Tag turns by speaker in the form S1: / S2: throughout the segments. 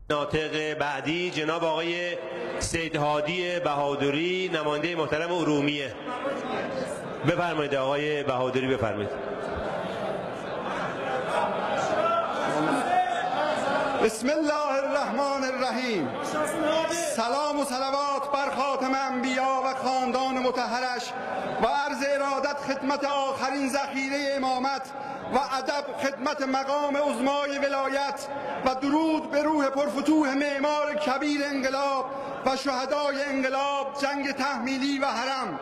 S1: ناطق بعدی جناب آقای سید هادی بهادری، نماینده محترم ارومیه. بفرمایید آقای بهادری، بفرمایید.
S2: بسم الله الرحمن الرحیم. سلام و صلوات بر خاتم انبیا و خاندان مطهرش و عرض ارادت خدمت آخرین ذخیره امامت و ادب خدمت مقام عظمای ولایت و درود به روح پرفتوح معمار کبیر انقلاب و شهدای انقلاب، جنگ تحمیلی و حرم.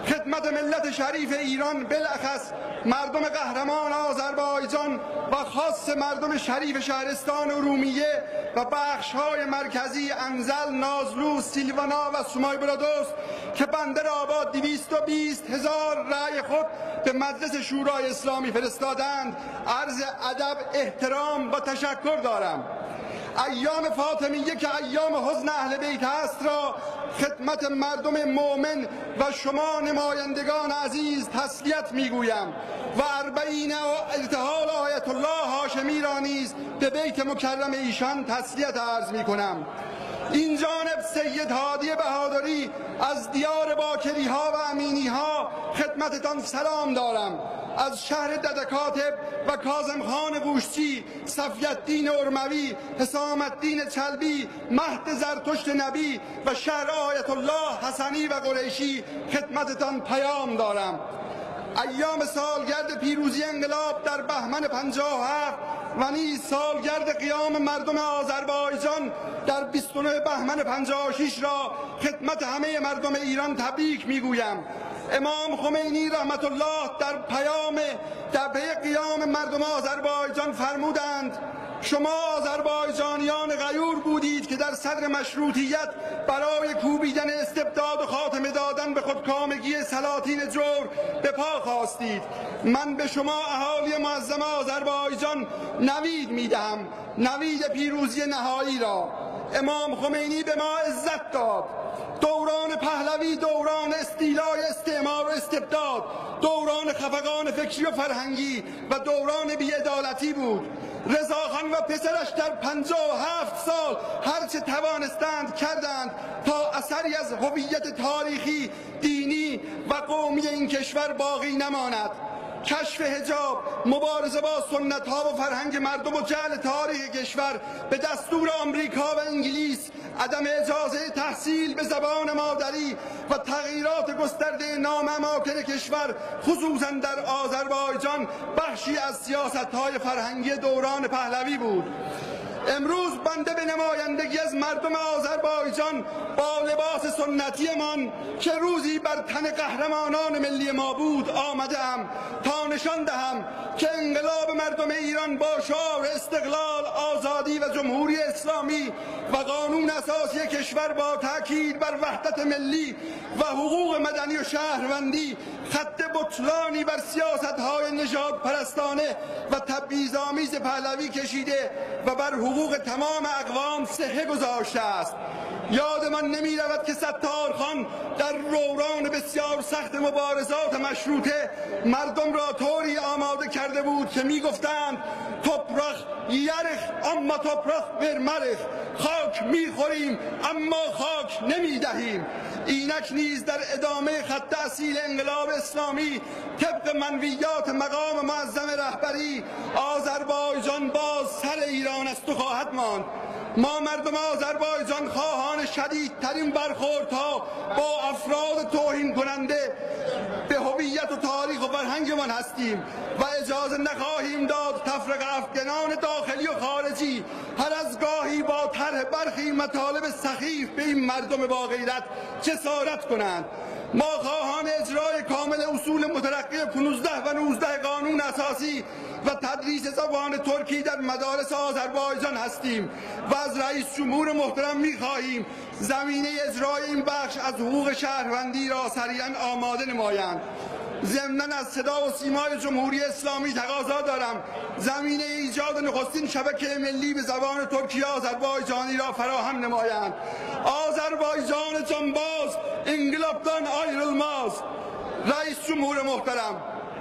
S2: خدمت ملت شریف ایران، بالاخص مردم قهرمان آذربایجان و خاص مردم شریف شهرستان ارومیه و بخش‌های مرکزی انزل، نازلو، سیلوانا و سومای برادوس که بندر آباد 220,000 رأی خود به مجلس شورای اسلامی فرستادند، عرض ادب، احترام و تشکر دارم. ایام فاطمیه که ایام حزن اهل بیت است را خدمت مردم مؤمن و شما نمایندگان عزیز تسلیت میگویم و اربعین ارتحال آیت الله هاشمی را نیز به بیت مکرم ایشان تسلیت عرض میکنم. این جانب سید هادی بهادری از دیار باکری ها و امینی ها خدمتتان سلام دارم. از شهر ددکاتب و کاظم خان بوشچی، صفی‌الدین ارموی، حسام الدین چلبی، مهد زرتشت نبی و شهر آیت الله حسنی و قریشی خدمتتان پیام دارم. ایام سالگرد پیروزی انقلاب در بهمن 57 و نیز سالگرد قیام مردم آذربایجان در 29 بهمن 56 را خدمت همه مردم ایران تبریک میگویم. امام خمینی رحمت الله در پی قیام مردم آذربایجان فرمودند: شما آذربایجانیان غیور بودید که در صدر مشروطیت برای کوبیدن استبداد و خاتمه دادن به خودکامگی سلاطین جور به پا خواستید. من به شما اهالی معظم آذربایجان نوید میدهم، نوید پیروزی نهایی را. امام خمینی به ما عزت داد. دوران پهلوی دوران استیلای استعمار و استبداد، دوران خفقان فکری و فرهنگی و دوران بی‌عدالتی بود. رضاخان و پسرش در 57 سال هرچه توانستند کردند تا اثری از هویت تاریخی، دینی و قومی این کشور باقی نماند. کشف حجاب، مبارزه با سنت ها و فرهنگ مردم و جعل تاریخ کشور به دستور آمریکا و انگلیس، عدم اجازه تحصیل به زبان مادری و تغییرات گسترده نام اماکن کشور خصوصا در آذربایجان بخشی از سیاست‌های فرهنگی دوران پهلوی بود. امروز بنده به نمایندگی از مردم آذربایجان با لباس سنتیمان که روزی بر تن قهرمانان ملی ما بود آمده‌ام تا نشان دهم که انقلاب مردم ایران با شعار استقلال، آزادی و جمهوری اسلامی و قانون اساسی کشور با تاکید بر وحدت ملی و حقوق مدنی و شهروندی خط بطلانی بر سیاست‌های نژاد پرستانه و تبعیض‌آمیز پهلوی کشیده و بر حقوق تمام اقوام صحه گذاشته است. یادمان نمی رود که ستارخان در دوران بسیار سخت مبارزات مشروطه مردم را طوری آماده کرده بود که می گفتند توپرخ یرخ اما توپرخ ورمرخ، خاک می خوریم اما خاک نمی دهیم. اینک نیز در ادامه خط اصیل انقلاب اسلامی طبق منویات مقام معظم رهبری آذربایجان باز سر ایران است و خواهد ماند. ما مردم آذربایجان خواهان شدیدترین برخوردها با افراد توهین کننده به هویت و تاریخ و فرهنگمان هستیم و اجازه نخواهیم داد تفرقه افکنان داخلی و خارجی هر از گاهی با طرح برخی مطالب سخیف به این مردم با غیرت جسارت کنند. ما خواهان اجرای کامل اصول مترقی 15 و 19 قانون اساسی و تدریس زبان ترکی در مدارس آذربایجان هستیم و از رئیس جمهور محترم می‌خواهیم زمینه اجرای این بخش از حقوق شهروندی را سریعاً آماده نمایند. ضمناً از صدا و سیمای جمهوری اسلامی تقاضا دارم زمینه ایجاد نخستین شبکه ملی به زبان ترکی آذربایجانی را فراهم نمایند. آذربایجان جانباز انقلابdan ayrılmaz. رئیس جمهور محترم،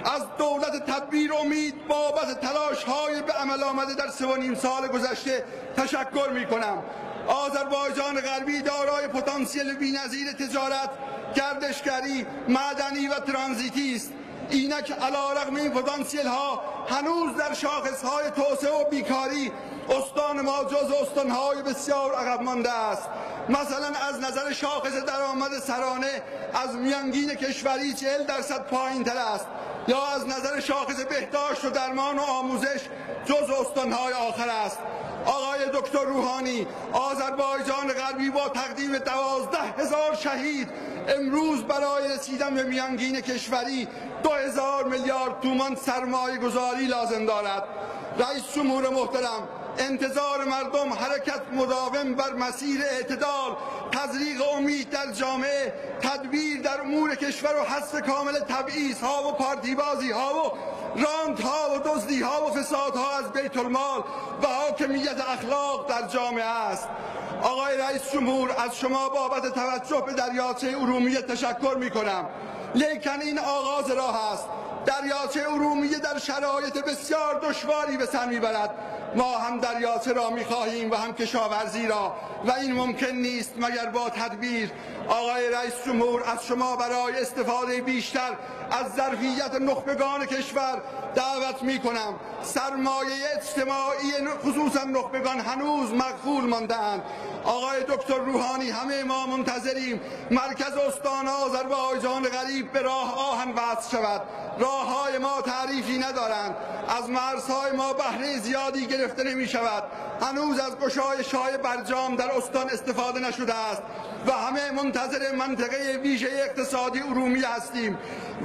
S2: از دولت تدبیر امید بابت تلاش‌های به عمل آمده در 3.5 سال گذشته تشکر می‌کنم. آذربایجان غربی دارای پتانسیل بی‌نظیر تجارت، گردشگری، معدنی و ترانزیتی است. اینک علیرغم این پتانسیل‌ها هنوز در شاخص‌های توسعه و بیکاری استان ما جزو استان‌های بسیار عقب مانده است. مثلا از نظر شاخص درآمد سرانه از میانگین کشوری 40% پایین‌تر است، یا از نظر شاخص بهداشت و درمان و آموزش جزو استان‌های آخر است. آقای دکتر روحانی، آذربایجان غربی با تقدیم 12,000 شهید امروز برای رسیدن به میانگین کشوری 2000 میلیارد تومان سرمایه گذاری لازم دارد. رئیس جمهور محترم، انتظار مردم حرکت مداوم بر مسیر اعتدال، تزریق امید در جامعه، تدبیر در امور کشور و حذف کامل تبعیض‌ها و پارتیبازی‌ها و راندها و دزدی‌ها و فسادها از بیت المال و حاکمیت اخلاق در جامعه است. آقای رئیس جمهور، از شما بابت توجه به دریاچه ارومیه تشکر می‌کنم، لیکن این آغاز راه است. دریاچه ارومیه در شرایط بسیار دشواری به سر میبرد. ما هم دریاچه را میخواهیم و هم کشاورزی را، و این ممکن نیست مگر با تدبیر. آقای رئیس جمهور، از شما برای استفاده بیشتر از ظرفیت نخبگان کشور دعوت میکنم. سرمایه اجتماعی خصوصا نخبگان هنوز مغفول مانده‌اند. آقای دکتر روحانی، همه ما منتظریم مرکز استان آذربایجان غریب به راه آهن وصل شود. راههای ما تعریفی ندارند، از مرزهای ما بهره زیادی گرفته نمی شود. هنوز از گشایش‌های برجام در استان استفاده نشده است و همه منتظر منطقه ویژه اقتصادی ارومیه هستیم.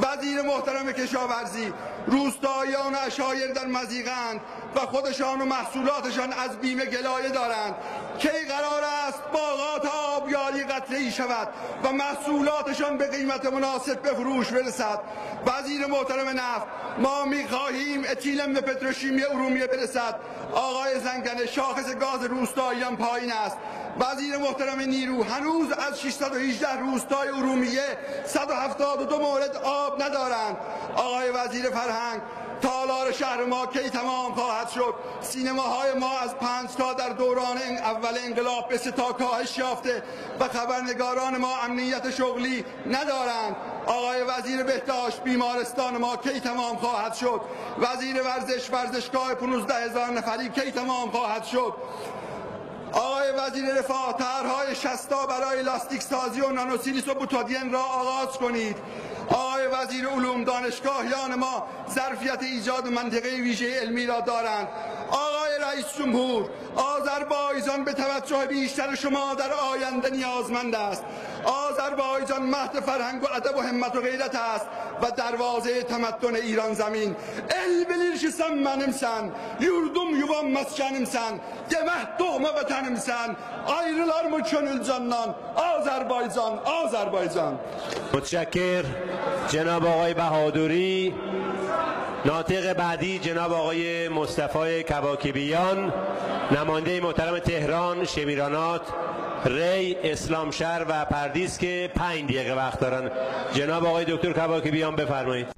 S2: وزیر محترم کشاورزی، روستاییان و عشایر در مضیقه‌اند و خودشان و محصولاتشان از بیمه گلایه دارند. کی قرار است باغات آبیاری قطره‌ای شود و محصولاتشان به قیمت مناسب به فروش برسد؟ وزیر محترم نفت، ما می‌خواهیم اتیلن به پتروشیمی ارومیه برسد. آقای زنگنه، شاخص گاز روستاییان پایین است. وزیر محترم نیرو، هنوز از 618 روستای ارومیه 172 مورد آب ندارند. آقای وزیر فرهنگ، تالار شهر ما کی تمام خواهد شد؟ سینماهای ما از 5 تا در دوران اول انقلاب به 3 تا کاهش یافته و خبرنگاران ما امنیت شغلی ندارند. آقای وزیر بهداشت، بیمارستان ما کی تمام خواهد شد؟ وزیر ورزش، ورزشگاه 15,000 نفری کی تمام خواهد شد؟ آقای وزیر رفاه، طرح‌های 60 برای لاستیک سازی و نانوسیلیس و بوتادین را آغاز کنید. آقای وزیر علوم، دانشگاهیان ما ظرفیت ایجاد منطقه ویژه علمی را دارند. آقای رئیس جمهور، آذربایجان به توجه بیشتر شما در آینده نیازمند است. آذربایجان مهد فرهنگ و ادب و همت و غیرت است و دروازه تمدن ایران زمین. El bilirsen benimsen, yurdum yuvam meskenimsen, demeh doğma vatanimsen, ayrılar mı gönül candan, Azerbaycan, Azerbaycan.
S1: متشکر. جناب آقای بهادری. ناطق بعدی جناب آقای مصطفی کباکبیان، نماینده محترم تهران، شمیرانات، ری، اسلامشهر و پردیس که 5 دقیقه وقت دارن. جناب آقای دکتر کباکبیان بفرمایید.